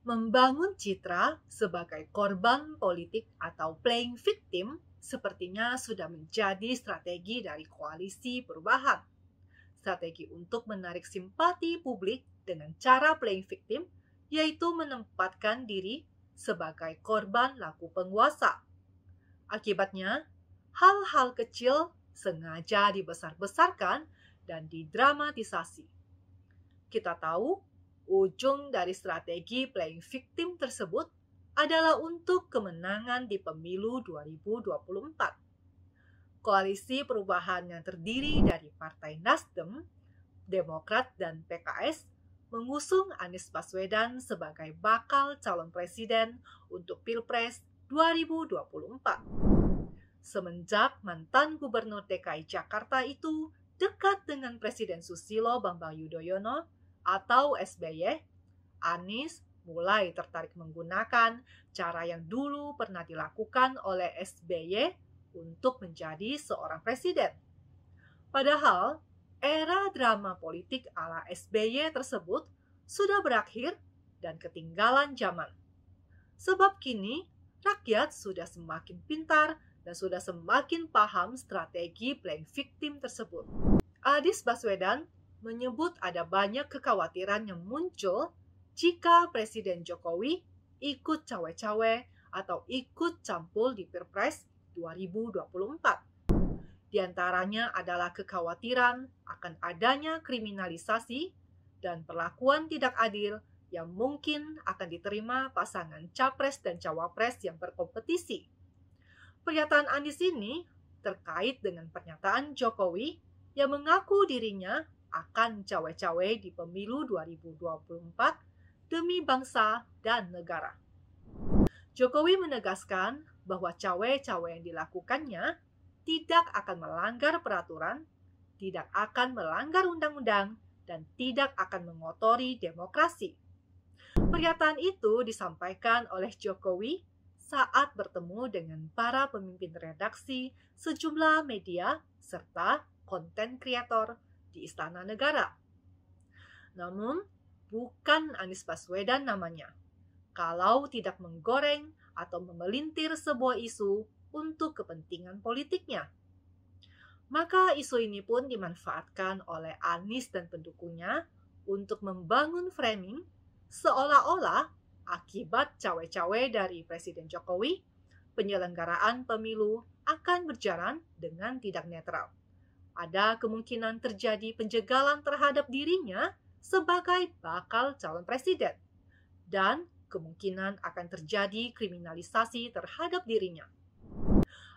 Membangun citra sebagai korban politik atau playing victim sepertinya sudah menjadi strategi dari koalisi perubahan. Strategi untuk menarik simpati publik dengan cara playing victim, yaitu menempatkan diri sebagai korban laku penguasa. Akibatnya, hal-hal kecil sengaja dibesar-besarkan dan didramatisasi. Kita tahu, ujung dari strategi playing victim tersebut adalah untuk kemenangan di pemilu 2024. Koalisi perubahan yang terdiri dari Partai Nasdem, Demokrat, dan PKS mengusung Anies Baswedan sebagai bakal calon presiden untuk Pilpres 2024. Semenjak mantan Gubernur DKI Jakarta itu dekat dengan Presiden Susilo Bambang Yudhoyono atau SBY, Anies mulai tertarik menggunakan cara yang dulu pernah dilakukan oleh SBY untuk menjadi seorang presiden. Padahal, era drama politik ala SBY tersebut sudah berakhir dan ketinggalan zaman. Sebab kini, rakyat sudah semakin pintar dan sudah semakin paham strategi playing victim tersebut. Anies Baswedan menyebut ada banyak kekhawatiran yang muncul jika Presiden Jokowi ikut cawe-cawe atau ikut campur di Pilpres 2024. Di antaranya adalah kekhawatiran akan adanya kriminalisasi dan perlakuan tidak adil yang mungkin akan diterima pasangan capres dan cawapres yang berkompetisi. Pernyataan Anies ini terkait dengan pernyataan Jokowi yang mengaku dirinya akan cawe-cawe di pemilu 2024 demi bangsa dan negara. Jokowi menegaskan bahwa cawe-cawe yang dilakukannya tidak akan melanggar peraturan, tidak akan melanggar undang-undang, dan tidak akan mengotori demokrasi. Pernyataan itu disampaikan oleh Jokowi saat bertemu dengan para pemimpin redaksi sejumlah media serta konten kreator di Istana Negara. Namun, bukan Anies Baswedan namanya, kalau tidak menggoreng atau memelintir sebuah isu untuk kepentingan politiknya. Maka isu ini pun dimanfaatkan oleh Anies dan pendukungnya untuk membangun framing seolah-olah akibat cawe-cawe dari Presiden Jokowi, penyelenggaraan pemilu akan berjalan dengan tidak netral. Ada kemungkinan terjadi penjagalan terhadap dirinya sebagai bakal calon presiden, dan kemungkinan akan terjadi kriminalisasi terhadap dirinya.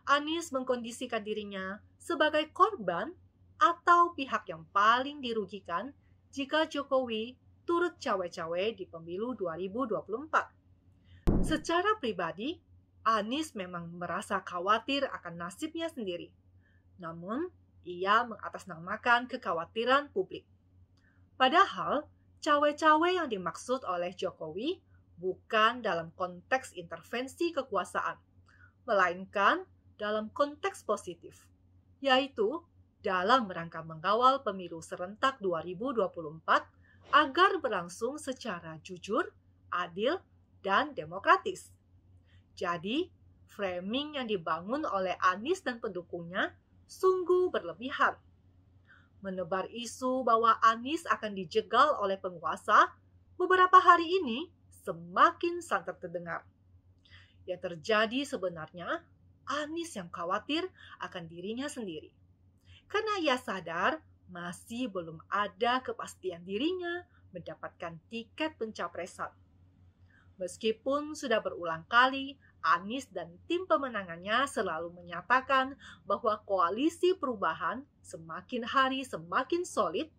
Anies mengkondisikan dirinya sebagai korban atau pihak yang paling dirugikan jika Jokowi turut cawe-cawe di pemilu 2024. Secara pribadi, Anies memang merasa khawatir akan nasibnya sendiri. Namun, ia mengatasnamakan kekhawatiran publik. Padahal, cawe-cawe yang dimaksud oleh Jokowi bukan dalam konteks intervensi kekuasaan, melainkan dalam konteks positif, yaitu dalam rangka mengawal pemilu serentak 2024 agar berlangsung secara jujur, adil, dan demokratis. Jadi, framing yang dibangun oleh Anies dan pendukungnya sungguh berlebihan. Menebar isu bahwa Anies akan dijegal oleh penguasa beberapa hari ini semakin santer terdengar. Yang terjadi sebenarnya, Anies yang khawatir akan dirinya sendiri. Karena ia sadar masih belum ada kepastian dirinya mendapatkan tiket pencapresan. Meskipun sudah berulang kali, Anies dan tim pemenangannya selalu menyatakan bahwa koalisi perubahan semakin hari semakin solid,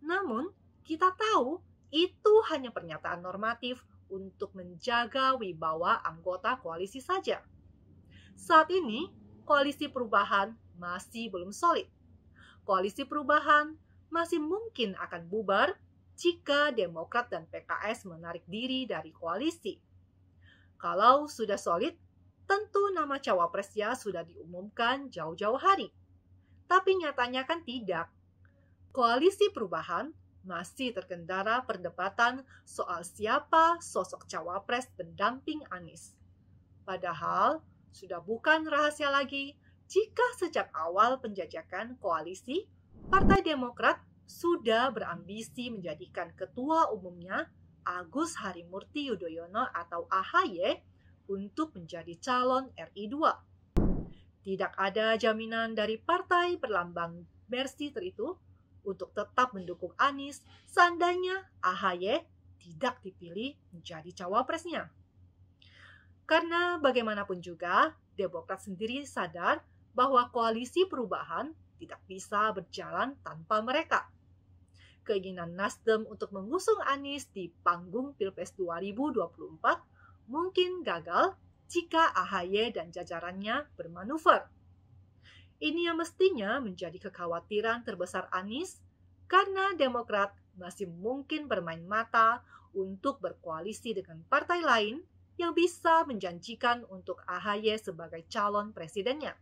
namun kita tahu itu hanya pernyataan normatif untuk menjaga wibawa anggota koalisi saja. Saat ini, koalisi perubahan masih belum solid. Koalisi perubahan masih mungkin akan bubar jika Demokrat dan PKS menarik diri dari koalisi. Kalau sudah solid, tentu nama cawapresnya sudah diumumkan jauh-jauh hari. Tapi nyatanya kan tidak. Koalisi perubahan masih terkendala perdebatan soal siapa sosok cawapres pendamping Anies. Padahal, sudah bukan rahasia lagi jika sejak awal penjajakan koalisi, Partai Demokrat sudah berambisi menjadikan ketua umumnya Agus Harimurti Yudhoyono atau AHY untuk menjadi calon RI 2. Tidak ada jaminan dari partai berlambang Mercy itu untuk tetap mendukung Anies seandainya AHY tidak dipilih menjadi cawapresnya. Karena bagaimanapun juga, Demokrat sendiri sadar bahwa koalisi perubahan tidak bisa berjalan tanpa mereka. Keinginan Nasdem untuk mengusung Anies di panggung Pilpres 2024 mungkin gagal jika AHY dan jajarannya bermanuver. Ini yang mestinya menjadi kekhawatiran terbesar Anies karena Demokrat masih mungkin bermain mata untuk berkoalisi dengan partai lain yang bisa menjanjikan untuk AHY sebagai calon presidennya.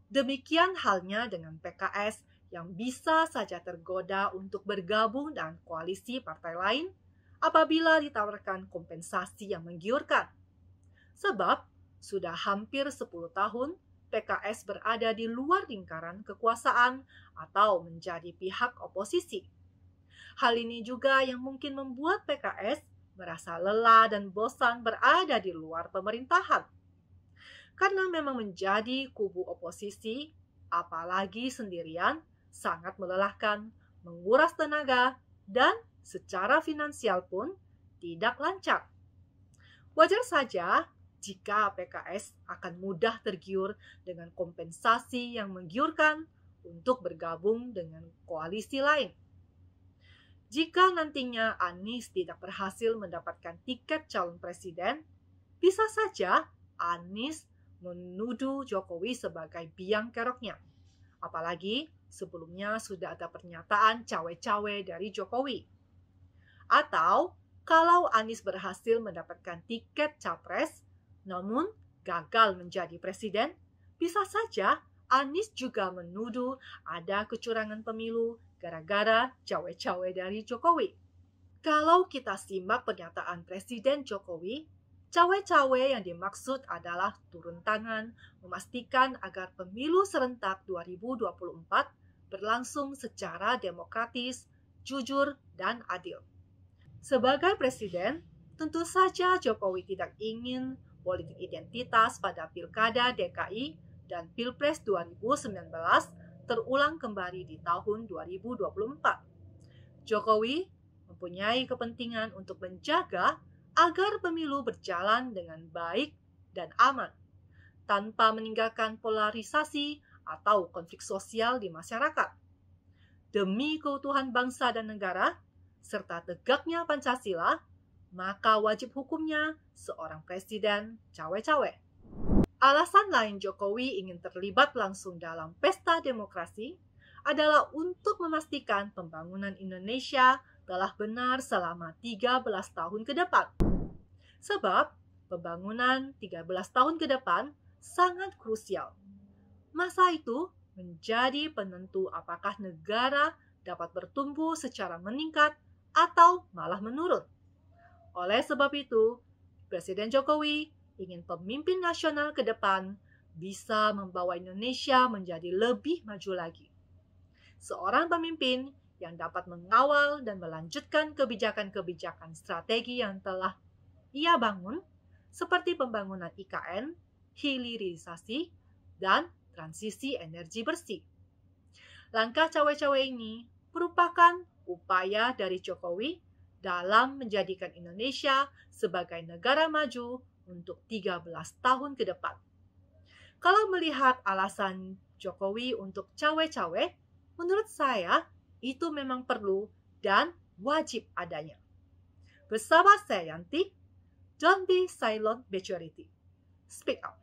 Demikian halnya dengan PKS yang bisa saja tergoda untuk bergabung dengan koalisi partai lain apabila ditawarkan kompensasi yang menggiurkan. Sebab sudah hampir 10 tahun PKS berada di luar lingkaran kekuasaan atau menjadi pihak oposisi. Hal ini juga yang mungkin membuat PKS merasa lelah dan bosan berada di luar pemerintahan. Karena memang menjadi kubu oposisi, apalagi sendirian, sangat melelahkan, menguras tenaga, dan secara finansial pun tidak lancar. Wajar saja jika PKS akan mudah tergiur dengan kompensasi yang menggiurkan untuk bergabung dengan koalisi lain. Jika nantinya Anies tidak berhasil mendapatkan tiket calon presiden, bisa saja Anies menuduh Jokowi sebagai biang keroknya. Apalagi sebelumnya sudah ada pernyataan cawe-cawe dari Jokowi. Atau kalau Anies berhasil mendapatkan tiket capres, namun gagal menjadi presiden, bisa saja Anies juga menuduh ada kecurangan pemilu gara-gara cawe-cawe dari Jokowi. Kalau kita simak pernyataan Presiden Jokowi, cawe-cawe yang dimaksud adalah turun tangan memastikan agar pemilu serentak 2024 berlangsung secara demokratis, jujur, dan adil. Sebagai presiden, tentu saja Jokowi tidak ingin politik identitas pada Pilkada DKI dan Pilpres 2019 terulang kembali di tahun 2024. Jokowi mempunyai kepentingan untuk menjaga agar pemilu berjalan dengan baik dan aman, tanpa meninggalkan polarisasi atau konflik sosial di masyarakat. Demi keutuhan bangsa dan negara, serta tegaknya Pancasila, maka wajib hukumnya seorang presiden cawe-cawe. Alasan lain Jokowi ingin terlibat langsung dalam pesta demokrasi adalah untuk memastikan pembangunan Indonesia telah benar selama 13 tahun ke depan. Sebab pembangunan 13 tahun ke depan sangat krusial. Masa itu menjadi penentu apakah negara dapat bertumbuh secara meningkat atau malah menurun. Oleh sebab itu, Presiden Jokowi ingin pemimpin nasional ke depan bisa membawa Indonesia menjadi lebih maju lagi. Seorang pemimpin yang dapat mengawal dan melanjutkan kebijakan-kebijakan strategi yang telah ia bangun, seperti pembangunan IKN, hilirisasi, dan transisi energi bersih. Langkah cawe-cawe ini merupakan upaya dari Jokowi dalam menjadikan Indonesia sebagai negara maju untuk 13 tahun ke depan. Kalau melihat alasan Jokowi untuk cawe-cawe, menurut saya itu memang perlu dan wajib adanya. Bersama saya Yanti, don't be silent majority. Speak up.